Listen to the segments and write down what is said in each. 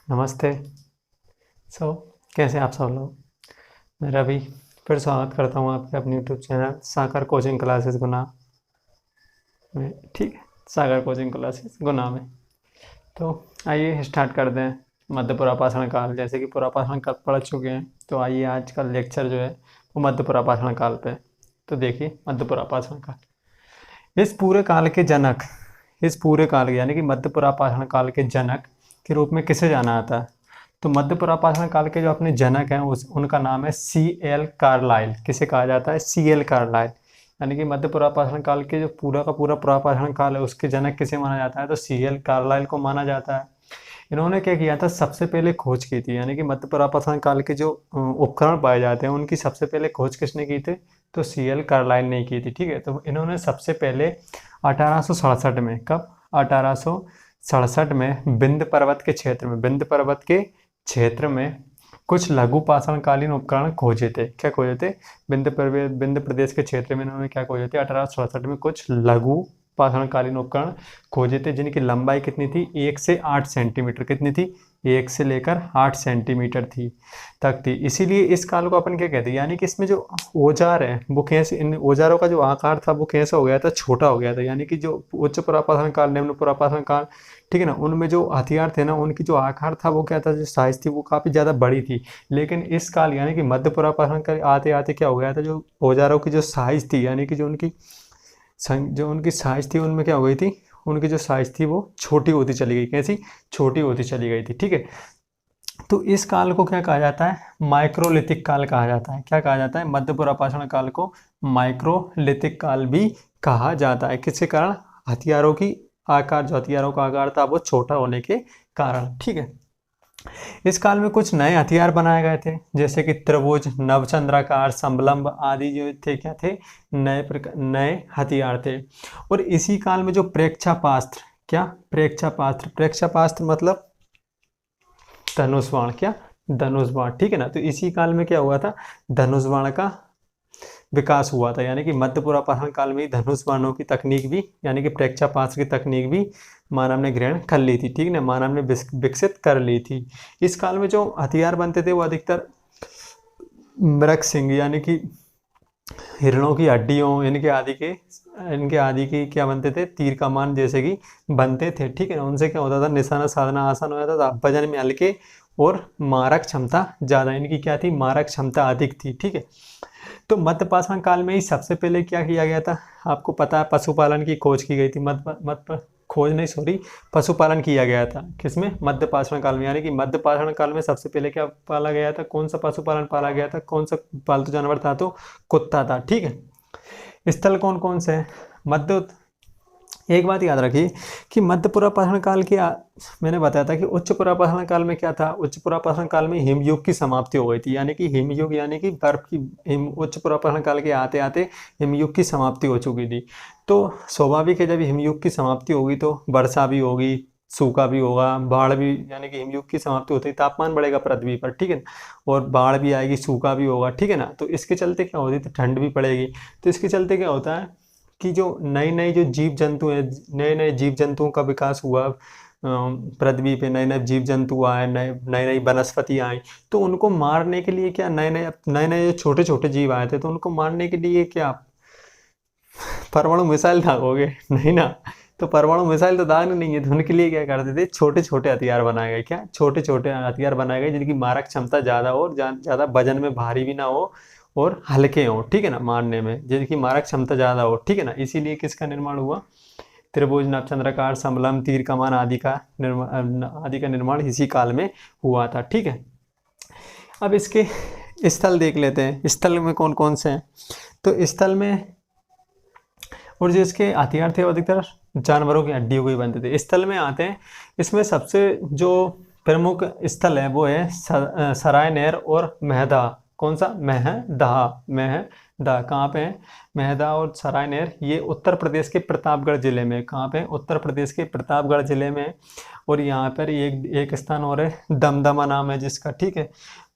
नमस्ते। कैसे हैं आप सब लोग। मैं रवि फिर स्वागत करता हूँ आपके अपने यूट्यूब चैनल सागर कोचिंग क्लासेस गुना में। ठीक है, सागर कोचिंग क्लासेस गुना में। तो आइए स्टार्ट कर दें। मध्य पुरापाषाण काल, जैसे कि पुरापाषाण काल पढ़ चुके हैं, तो आइए आज का लेक्चर जो है वो मध्य पुरापाषाण काल पे। तो देखिए, मध्य पुरापाषाण काल इस पूरे काल के जनक, इस पूरे काल के यानी कि मध्य पुरापाषाण काल के जनक के रूप में किसे जाना जाता है। तो मध्य पुरापाषाण काल के जो अपने जनक हैं उनका नाम है C.L. कार्लाइल। किसे कहा जाता है? C.L. कार्लाइल। यानी कि मध्य पुरापाषाण काल के जो पूरा का पूरा पुरापाषाण काल है उसके जनक किसे माना जाता है? तो C.L. कार्लाइल को माना जाता है। इन्होंने क्या किया था, सबसे पहले खोज की थी। यानी कि मध्य पुरापाषाण काल के जो उपकरण पाए जाते हैं उनकी सबसे पहले खोज किसने की थी? तो C.L. कार्लाइल ने की थी। ठीक है, तो इन्होंने सबसे पहले 1867 में, कब? 1867 में विंध्य पर्वत के क्षेत्र में, विंध्य पर्वत के क्षेत्र में कुछ लघु पाषाणकालीन उपकरण खोजे थे। क्या खोजे थे? विंध्य प्रदेश के क्षेत्र में इन्होंने क्या खोजे थे? 1867 में कुछ लघु पाषाणकालीन उपकरण खोजे थे जिनकी लंबाई कितनी थी? 1 से 8 सेंटीमीटर। कितनी थी? 1 से लेकर 8 सेंटीमीटर थी तक थी। इसीलिए इस काल को अपन क्या कहते हैं, यानी कि इसमें जो औजार है वो कैसे, इन औजारों का जो आकार था वो कैसा हो गया था? छोटा हो गया था। यानी कि जो उच्च पुरापाषाण काल, निम्न पुरापाषाण काल, ठीक है ना, उनमें जो हथियार थे ना, उनकी जो आकार था वो क्या था, जो साइज थी वो काफ़ी ज़्यादा बड़ी थी। लेकिन इस काल यानी कि मध्य पुरापाषाण काल आते आते क्या हो गया था, जो औजारों की जो साइज थी, यानी कि जो उनकी साइज थी उनमें क्या हो गई थी, उनकी जो साइज थी वो छोटी होती चली गई। कैसी? छोटी होती चली गई थी। ठीक है, तो इस काल को क्या कहा जाता है? माइक्रोलिथिक काल कहा जाता है। क्या कहा जाता है? मध्य पुरापाषाण काल को माइक्रोलिथिक काल भी कहा जाता है। किसके कारण? हथियारों की आकार, जो हथियारों का आकार था वो छोटा होने के कारण। ठीक है, इस काल में कुछ नए हथियार बनाए गए थे, जैसे कि त्रिभुज, नवचंद्राकार, समलंब आदि जो थे, क्या थे? नए हथियार थे। और इसी काल में जो प्रेक्षापास्त्र, क्या? प्रेक्षापास्त्र, प्रेक्षापास्त्र मतलब धनुष बाण। क्या? धनुष बाण। ठीक है ना, तो इसी काल में क्या हुआ था? धनुष बाण का विकास हुआ था। यानी कि मध्य पुरापाषाण काल में ही धनुष बाणों की तकनीक भी, यानी कि प्रेक्षापास्त्र की तकनीक भी मानव ने ग्रहण कर ली थी। ठीक है, मानव ने विकसित कर ली थी। इस काल में जो हथियार बनते थे वो अधिकतर मृग सिंह, यानी कि हिरणों की हड्डियों, इनके आदि के क्या बनते थे? तीर कमान जैसे कि बनते थे। ठीक है ना, उनसे क्या होता था? निशाना साधना आसान हो जाता था, वजन में हल्के और मारक क्षमता ज़्यादा। इनकी क्या थी? मारक क्षमता अधिक थी। ठीक है, तो मध्य पाषाण काल में ही सबसे पहले क्या किया गया था? आपको पता है, पशुपालन की खोज की गई थी। खोज नहीं, सॉरी, पशुपालन किया गया था। किसमें? मध्य पाषाण काल में। यानी कि मध्य पाषाण काल में सबसे पहले क्या पाला गया था? कौन सा पशुपालन पाला गया था? कौन सा पालतू जानवर था? तो कुत्ता था। ठीक है, स्थल कौन कौन से हैं? मध्य एक बात याद रखिए कि मध्य पुरापाषाण काल की मैंने बताया था कि उच्च पुरापाषाण काल में क्या था? उच्च पुरापाषाण काल में हिमयुग की समाप्ति हो गई थी। यानी कि हिमयुग यानी कि बर्फ की उच्च पुरापाषाण काल के आते आते हिमयुग की समाप्ति हो चुकी थी। तो स्वाभाविक है, जब हिमयुग की समाप्ति होगी तो वर्षा भी होगी, सूखा भी होगा, बाढ़ भी। यानी कि हिमयुग की समाप्ति होती है, तापमान बढ़ेगा पृथ्वी पर। ठीक है ना, और बाढ़ भी आएगी, सूखा भी होगा। ठीक है ना, तो इसके चलते क्या होती है? ठंड भी पड़ेगी। तो इसके चलते क्या होता है कि जो नए नए जो जीव जंतु हैं, नए नए जीव जंतुओं का विकास हुआ पृथ्वी पे, नए नए जीव जंतु आए, नए नई नई वनस्पति आई। तो उनको मारने के लिए क्या, नए नए जो छोटे छोटे जीव आए थे, तो उनको मारने के लिए क्या परमाणु मिसाइल दागोगे? नहीं ना। तो परमाणु मिसाइल तो दागने नहीं है, तो उनके लिए क्या करते थे? छोटे छोटे हथियार बनाए गए। क्या? छोटे छोटे हथियार बनाए गए जिनकी मारक क्षमता ज़्यादा हो और ज़्यादा वजन में भारी भी ना हो और हल्के हो। ठीक है ना, मारने में जिनकी मारक क्षमता ज़्यादा हो। ठीक है ना, इसीलिए किसका निर्माण हुआ? त्रिभुज, नवचंद्राकार, समलंब, तीर कमान आदि का निर्माण इसी काल में हुआ था। ठीक है, अब इसके स्थल देख लेते हैं। स्थल में कौन कौन से हैं? तो स्थल में, और जो इसके हथियार थे वो अधिकतर जानवरों की हड्डियों के ही बनते थे। स्थल में आते हैं, इसमें सबसे जो प्रमुख स्थल है वो है सराय नहर और महदा। कौन सा? महदा। महदा कहाँ पे है? महदा और सराय नहर, ये उत्तर प्रदेश के प्रतापगढ़ जिले में। कहाँ पे? उत्तर प्रदेश के प्रतापगढ़ जिले में। और यहाँ पर एक स्थान और है, दमदमा नाम है जिसका। ठीक है,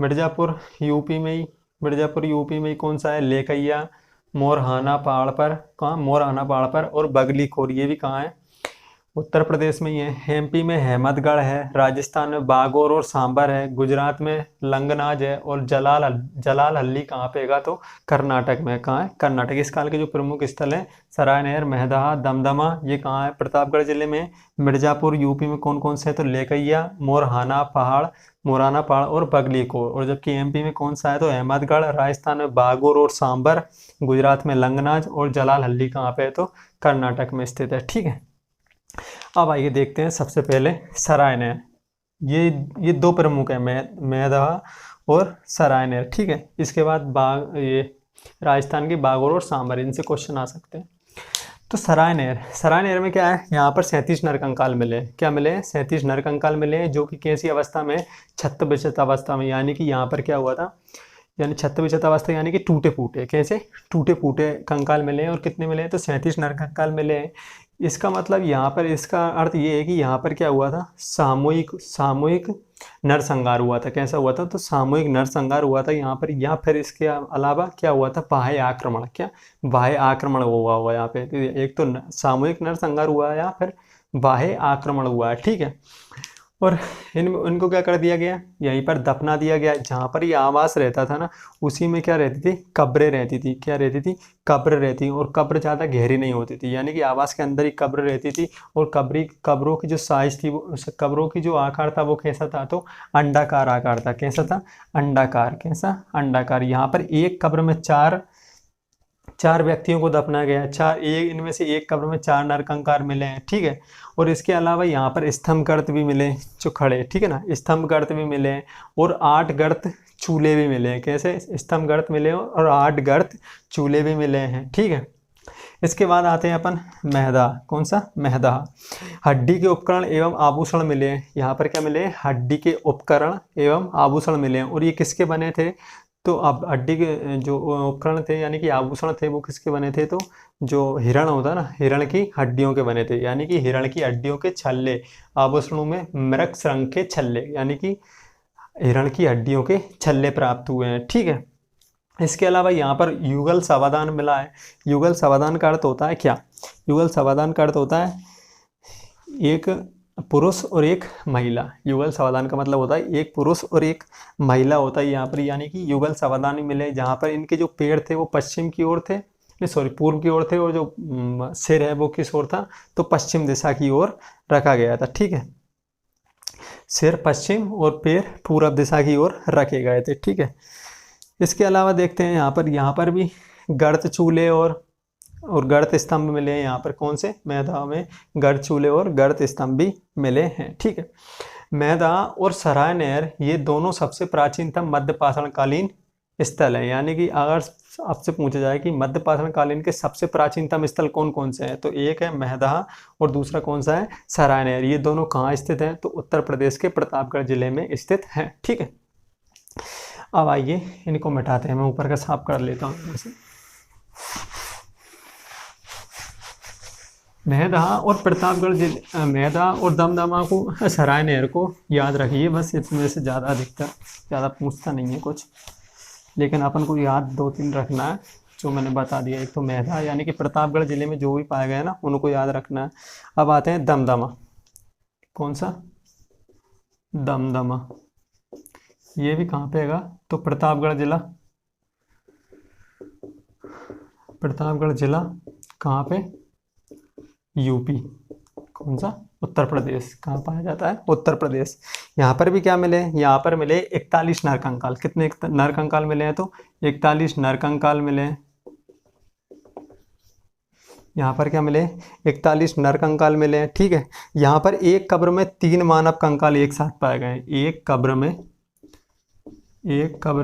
मिर्जापुर यूपी में ही, मिर्जापुर यूपी में ही कौन सा है? लेकैया, मोरहाना पहाड़ पर। कहाँ? मोरहाना पहाड़ पर। और बगली खोर, ये भी कहाँ है? उत्तर प्रदेश में ही है। एमपी में हेमतगढ़ है, राजस्थान में बागोर और सांबर है, गुजरात में लंगनाज है, और जलाल हल्ली कहाँ पे है? तो कर्नाटक में। कहाँ है? कर्नाटक। इस काल के जो प्रमुख स्थल हैं सरायनहर, मेहदहा, दमदमा, ये कहाँ है? प्रतापगढ़ जिले में। मिर्जापुर यूपी में कौन कौन से है? तो लेकैया, मोराना पहाड़ और बगलीकोट। और जबकि एमपी में कौन सा है? तो अहमदगढ़, राजस्थान में बागोर और सांबर, गुजरात में लंगनाज, और जलाल हल्ली कहाँ पे है? तो कर्नाटक में स्थित है। ठीक है, अब आइए देखते हैं सबसे पहले सरायनहर। ये दो प्रमुख है, मेहदहा और सरायनहर। ठीक है, इसके बाद ये राजस्थान की बागोर और सांबर, इनसे क्वेश्चन आ सकते हैं। तो सरायनहर में क्या है? यहाँ पर 37 नरकंकाल मिले। क्या मिले? 37 नरकंकाल मिले, जो कि कैसी अवस्था में? छत्त अवस्था में। यानी कि यहाँ पर क्या हुआ था? यानी छत्त अवस्था, यानी कि टूटे फूटे। कैसे? टूटे फूटे कंकाल मिले हैं। और कितने मिले हैं? तो 37 नरकंकाल मिले हैं। इसका मतलब यहाँ पर, इसका अर्थ ये है कि यहाँ पर क्या हुआ था? सामूहिक नरसंहार हुआ था। कैसा हुआ था? तो सामूहिक नरसंहार हुआ था यहाँ पर। या फिर इसके अलावा क्या हुआ था? बाह्य आक्रमण। क्या? बाह्य आक्रमण हुआ यहाँ पे। तो एक तो सामूहिक नरसंहार हुआ है या फिर बाह्य आक्रमण हुआ है। ठीक है, और इनको क्या कर दिया गया? यहीं पर दफना दिया गया। जहाँ पर ये आवास रहता था ना, उसी में क्या रहती थी? कब्रें रहती थी। क्या रहती थी? कब्र रहती। और कब्र ज़्यादा गहरी नहीं होती थी, यानी कि आवास के अंदर ही कब्र रहती थी। और कब्रों की जो साइज थी, वो कब्रों की जो आकार था वो कैसा था? तो अंडाकार आकार था। कैसा था? अंडाकार। कैसा? अंडाकार। यहाँ पर एक कब्र में चार व्यक्तियों को दफनाया गया है। इनमें से एक कब्र में 4 नरकंकाल मिले हैं। ठीक है, और इसके अलावा यहाँ पर स्तंभ गर्त भी मिले जो खड़े। ठीक है ना, स्तंभ गर्त भी मिले हैं, और 8 गर्त चूल्हे भी मिले हैं। कैसे? स्तंभ गर्त मिले और 8 गर्त चूल्हे भी मिले हैं। ठीक है, इसके बाद आते हैं अपन मेहदा। कौन सा? मेहदा। हड्डी के उपकरण एवं आभूषण मिले हैं। यहाँ पर क्या मिले? हड्डी के उपकरण एवं आभूषण मिले हैं। और ये किसके बने थे? तो अब हड्डी के जो उपकरण थे यानी कि आभूषण थे, वो किसके बने थे? तो जो हिरण होता ना, हिरण की हड्डियों के बने थे। यानी कि हिरण की हड्डियों के छल्ले, आभूषणों में मृग शृंग के छल्ले, यानी कि हिरण की हड्डियों के छल्ले प्राप्त हुए हैं। ठीक है, इसके अलावा यहाँ पर युगल सावधान मिला है। युगल सावधान का अर्थ होता है क्या? युगल सावधान का अर्थ होता है एक पुरुष और एक महिला। युगल सावधान का मतलब होता है एक पुरुष और एक महिला होता है यहाँ पर। यानी कि युगल सावधान मिले, जहाँ पर इनके जो पेड़ थे वो पश्चिम की ओर थे, नहीं सॉरी पूर्व की ओर थे, और जो सिर है वो किस ओर था? तो पश्चिम दिशा की ओर रखा गया था। ठीक है, सिर पश्चिम और पैर पूर्व दिशा की ओर रखे गए थे। ठीक है, इसके अलावा देखते हैं यहाँ पर भी गर्त चूल्हे और गर्त स्तंभ मिले हैं। यहाँ पर कौन से? मेहदा में गर्त चूल्हे और गर्त स्तंभ भी मिले हैं। ठीक है, मेहदा और सरायनहर ये दोनों सबसे प्राचीनतम मध्यपाषाणकालीन स्थल है। यानी कि अगर आपसे पूछा जाए कि मध्यपाषाणकालीन के सबसे प्राचीनतम स्थल कौन कौन से हैं, तो एक है मेहदा और दूसरा कौन सा है? सरायनहर। ये दोनों कहाँ स्थित हैं? तो उत्तर प्रदेश के प्रतापगढ़ जिले में स्थित हैं। ठीक है, अब आइए इनको मिटाते हैं। मैं ऊपर का साफ कर लेता हूँ। मेहदहा और प्रतापगढ़ जिले, मेहदहा और दमदमा को, सरायनहर को याद रखिए बस। इसमें से ज़्यादा पूछता नहीं है कुछ, लेकिन अपन को याद 2-3 रखना है जो मैंने बता दिया। एक तो मेहदहा यानी कि प्रतापगढ़ जिले में जो भी पाया गया ना, उनको याद रखना है। अब आते हैं दमदमा। कौन सा? दमदमा। ये भी कहाँ पे है? तो प्रतापगढ़ जिला कहाँ पे? यूपी। कौन सा? उत्तर प्रदेश। कहाँ पाया जाता है? उत्तर प्रदेश। यहाँ पर भी क्या मिले? यहाँ पर मिले 41 नरकंकाल। कितने नरकंकाल मिले हैं? तो 41 नरकंकाल मिले हैं। यहाँ पर क्या मिले? 41 नरकंकाल मिले हैं। ठीक है, यहाँ पर एक कब्र में 3 मानव कंकाल एक साथ पाए गए। एक कब्र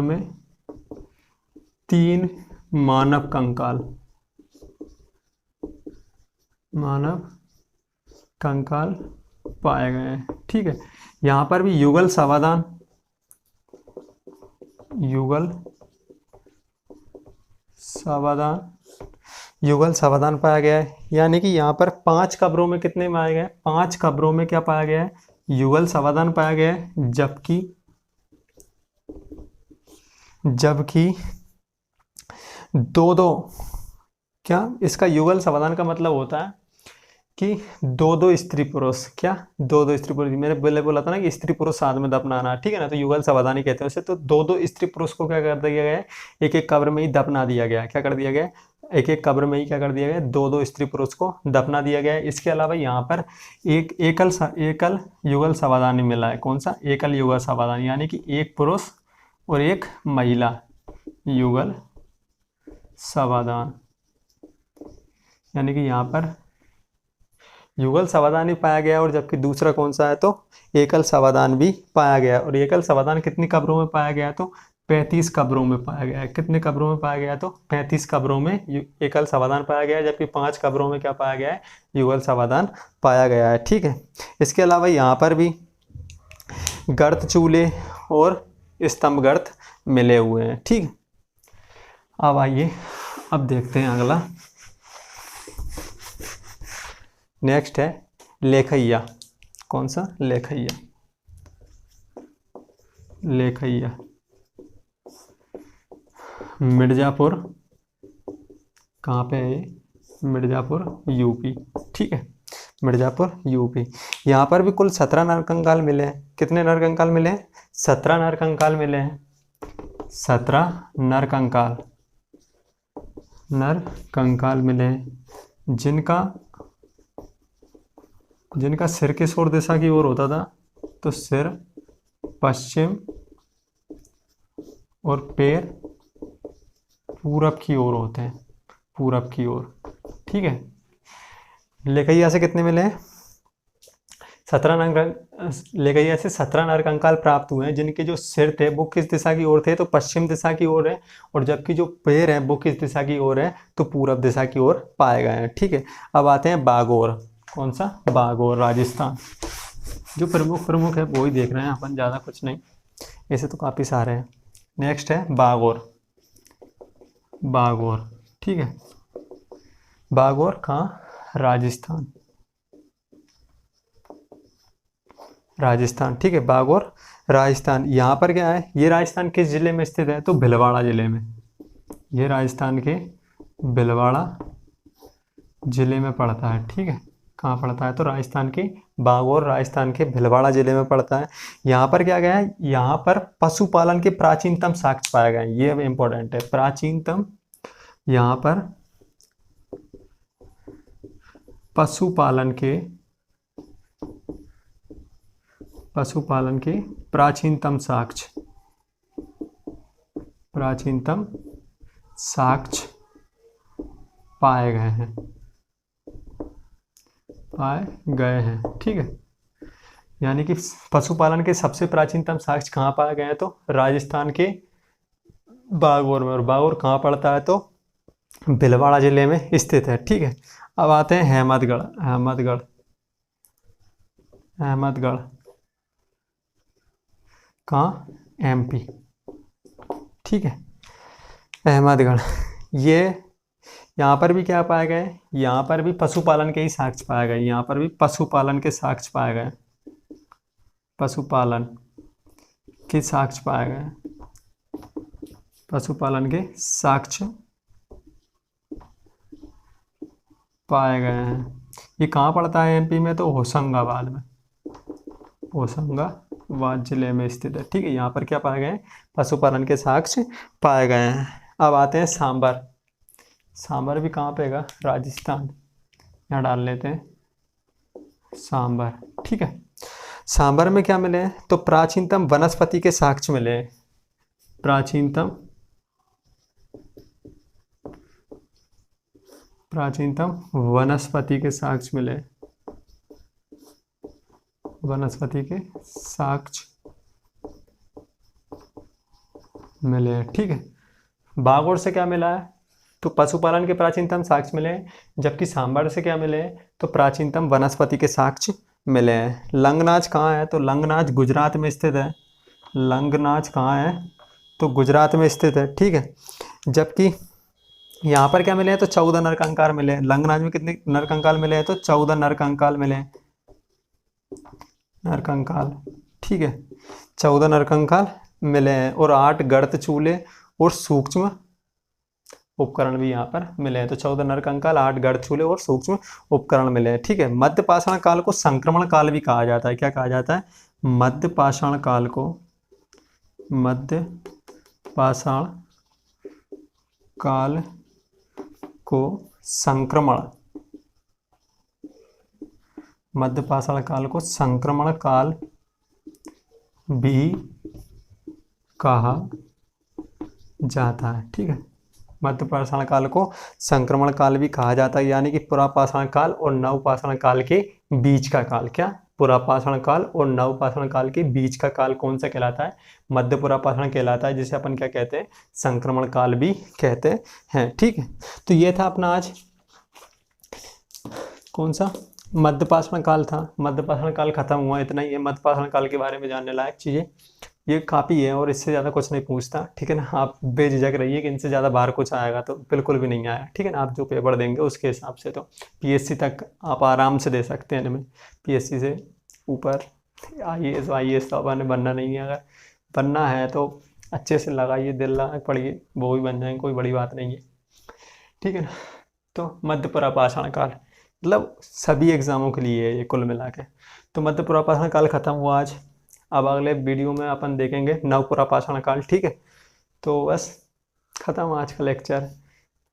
में 3 मानव कंकाल पाए गए हैं। ठीक है, यहाँ पर भी युगल सावधान पाया गया है। यानी कि यहाँ पर 5 कब्रों में कितने पाए गए? 5 कब्रों में क्या पाया गया है? युगल सावधान पाया गया है। जबकि 2-2 क्या? इसका युगल सावधान का मतलब होता है कि दो दो स्त्री पुरुष, क्या दो दो स्त्री पुरुष, मैंने पहले बोला था ना कि स्त्री पुरुष साथ में दफनाना, ठीक है ना, तो युगल सावधानी कहते हैं उसे। तो दो दो स्त्री पुरुष को क्या कर दिया गया है, एक एक कब्र में ही दफना दिया गया है। क्या कर दिया गया है, एक एक कब्र में ही क्या कर दिया गया है, दो दो स्त्री पुरुष को दफना दिया गया है। इसके अलावा यहाँ पर एक एकल युगल सावधानी मिला है। कौन सा, एकल युगल सावधानी, यानी कि एक पुरुष और एक महिला युगल सावधान, यानी कि यहाँ पर युगल सावधान भी पाया गया, और जबकि दूसरा कौन सा है, तो एकल सावधान भी पाया गया। और एकल सावधान कितनी कब्रों में पाया गया, तो 35 कब्रों में पाया गया है। कितने कब्रों में पाया गया, तो 35 कब्रों में एकल सावधान पाया गया है, जबकि 5 कब्रों में क्या पाया गया है, युगल सावधान पाया गया है, ठीक है। इसके अलावा यहाँ पर भी गर्त चूल्हे और स्तंभ गर्त मिले हुए हैं, ठीक है। अब आइए अब देखते हैं अगला, नेक्स्ट है लेखैया। कौन सा, लेखैया। लेखैया मिर्जापुर, कहाँ पे है ये, मिर्जापुर यूपी, ठीक है, मिर्जापुर यूपी। यहाँ पर भी कुल 17 नरकंकाल मिले हैं। कितने नरकंकाल मिले हैं, 17 नरकंकाल मिले हैं। 17 नरकंकाल मिले हैं, जिनका सिर किस ओर दिशा की ओर होता था, तो सिर पश्चिम और पैर पूरब की ओर होते हैं, पूरब की ओर, ठीक है। लेखैया से कितने मिले हैं, 17 लेखैया से 17 नरकंकाल प्राप्त हुए हैं, जिनके जो सिर थे वो किस दिशा की ओर थे, तो पश्चिम दिशा की ओर है, और जबकि जो पैर हैं वो किस दिशा की ओर है, तो पूरब दिशा की ओर पाए गए हैं, ठीक है। अब आते हैं बागोर। कौन सा, बागोर, राजस्थान। जो प्रमुख है वो ही देख रहे हैं अपन, ज़्यादा कुछ नहीं, ऐसे तो काफ़ी सारे हैं। नेक्स्ट है बागोर, ठीक है। बागोर कहाँ, राजस्थान, ठीक है। बागोर राजस्थान। यहाँ पर क्या है, ये राजस्थान किस जिले में स्थित है, तो भीलवाड़ा जिले में। ये राजस्थान के भीलवाड़ा जिले में पड़ता है, ठीक है। कहाँ पड़ता है, तो राजस्थान के बागोर, राजस्थान के भीलवाड़ा जिले में पड़ता है। यहाँ पर क्या गया है, यहाँ पर पशुपालन के प्राचीनतम साक्ष्य पाए गए हैं। ये इंपॉर्टेंट है, प्राचीनतम, यहाँ पर पशुपालन के प्राचीनतम साक्ष्य पाए गए हैं, ठीक है। यानी कि पशुपालन के सबसे प्राचीनतम साक्ष्य कहाँ पाए गए हैं, तो राजस्थान के बागोर में। और बागोर कहाँ पड़ता है, तो भीलवाड़ा जिले में स्थित है, ठीक है। अब आते हैं अहमदगढ़। कहाँ, एमपी, ठीक है। अहमदगढ़, ये यहाँ पर भी क्या पाए गए, यहाँ पर भी पशुपालन के ही साक्ष्य पाए गए। यहाँ पर भी पशुपालन के साक्ष्य पाए गए, पशुपालन के साक्ष्य पाए गए, पशुपालन के साक्ष्य पाए गए हैं। ये कहाँ पड़ता है, एमपी में, तो होशंगाबाद में, होशंगाबाद जिले में स्थित है, ठीक है। यहाँ पर क्या पाए गए, पशुपालन के साक्ष्य पाए गए हैं। अब आते हैं सांबर। सांबर भी कहाँ पे है, राजस्थान। यहाँ डाल लेते हैं सांबर, ठीक है। सांबर में क्या मिले हैं, तो प्राचीनतम वनस्पति के साक्ष्य मिले हैं। प्राचीनतम वनस्पति के साक्ष्य मिले, वनस्पति के साक्ष्य मिले हैं, ठीक है। बागोर से क्या मिला है, तो पशुपालन के प्राचीनतम साक्ष्य मिले हैं, जबकि सांबर से क्या मिले हैं, तो प्राचीनतम वनस्पति के साक्ष्य मिले हैं। लंगनाच कहाँ है, तो लंगनाच गुजरात में स्थित है। लंगनाच कहाँ है, तो गुजरात में स्थित है, ठीक है। जबकि यहाँ पर क्या मिले हैं, तो 14 नरकंकाल मिले हैं। लंगनाच में कितने नरकंकाल मिले हैं, तो 14 नरकंकाल मिले हैं, नरकंकाल, ठीक है। 14 नरकंकाल मिले हैं, और 8 गर्त चूल्हे और सूक्ष्म उपकरण भी यहाँ पर मिले हैं। तो 14 नर कंकाल, 8 गढ़ चूल्हे और सूक्ष्म उपकरण मिले हैं। ठीक है, मध्य पाषाण काल को संक्रमण काल भी कहा जाता है। क्या कहा जाता है? मध्य पाषाण काल को, मध्य पाषाण काल को संक्रमण, मध्य पाषाण काल को संक्रमण काल भी कहा जाता है। ठीक है, मध्य पाषाण काल को संक्रमण काल भी कहा जाता है, यानी कि पुरापाषाण काल और नवपाषाण काल के बीच का काल। क्या? पुरापाषाण काल और नवपाषाण काल के बीच का काल कौन सा कहलाता है? मध्य पुरापाषाण कहलाता है, जिसे अपन क्या कहते हैं? संक्रमण काल भी कहते हैं। ठीक है, तो ये था अपना आज कौन सा मध्य पाषाण काल था। मध्य पाषाण काल खत्म हुआ, इतना ही है मध्य पाषाण काल के बारे में जानने लायक चीजें, ये काफ़ी है और इससे ज़्यादा कुछ नहीं पूछता। ठीक है ना, आप बेझिझक रहिए कि इनसे ज़्यादा बाहर कुछ आएगा, तो बिल्कुल भी नहीं आया। ठीक है ना, आप जो पेपर देंगे उसके हिसाब से तो पीएससी तक आप आराम से दे सकते हैं इनमें। पीएससी से ऊपर आईएएस तो अपन बनना नहीं है, अगर बनना है तो अच्छे से लगाइए, दिल लगा पढ़िए, वो भी बन जाएंगे, कोई बड़ी बात नहीं है। ठीक है ना, तो मध्य पुरापाषाण काल मतलब सभी एग्जामों के लिए है ये कुल मिला के। तो मध्य पुरापाषाण काल खत्म हुआ आज। अब अगले वीडियो में अपन देखेंगे नव पुरापाषाण काल। ठीक है, तो बस खत्म आज का लेक्चर,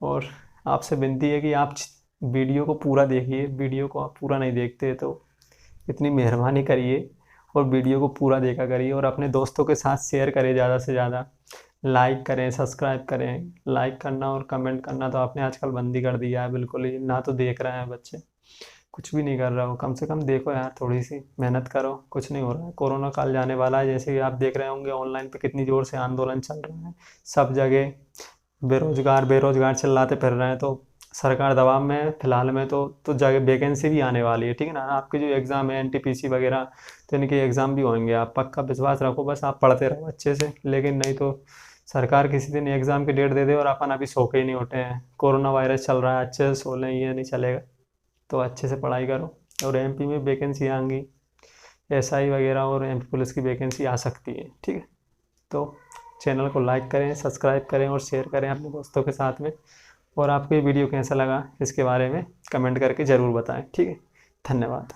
और आपसे विनती है कि आप वीडियो को पूरा देखिए। वीडियो को आप पूरा नहीं देखते तो इतनी मेहरबानी करिए और वीडियो को पूरा देखा करिए, और अपने दोस्तों के साथ शेयर करें ज़्यादा से ज़्यादा, लाइक करें, सब्सक्राइब करें। लाइक करना और कमेंट करना तो आपने आजकल बंद ही कर दिया है बिल्कुल ही, ना तो देख रहे हैं बच्चे, कुछ भी नहीं कर रहा हो। कम से कम देखो यार, थोड़ी सी मेहनत करो, कुछ नहीं हो रहा है। कोरोना काल जाने वाला है, जैसे कि आप देख रहे होंगे ऑनलाइन पे कितनी ज़ोर से आंदोलन चल रहा है, सब जगह बेरोजगार चिल्लाते फिर रहे हैं। तो सरकार दबाव में है फिलहाल में, तो जगह वैकेंसी भी आने वाली है। ठीक है ना, आपके जो एग्ज़ाम है एनटीपीसी वगैरह, तो इनके एग्ज़ाम भी होंगे। आप पक्का विश्वास रखो, बस आप पढ़ते रहो अच्छे से। लेकिन नहीं तो सरकार किसी दिन एग्ज़ाम की डेट दे दे और अपन अभी सो के ही नहीं उठे हैं, कोरोना वायरस चल रहा है, अच्छे से सो लें, ये नहीं चलेगा। तो अच्छे से पढ़ाई करो। और एमपी में वैकेंसी आएंगी, एसआई वगैरह और एमपी पुलिस की वैकेंसी आ सकती है। ठीक है, तो चैनल को लाइक करें, सब्सक्राइब करें और शेयर करें अपने दोस्तों के साथ में। और आपको ये वीडियो कैसा लगा इसके बारे में कमेंट करके ज़रूर बताएं। ठीक है, धन्यवाद।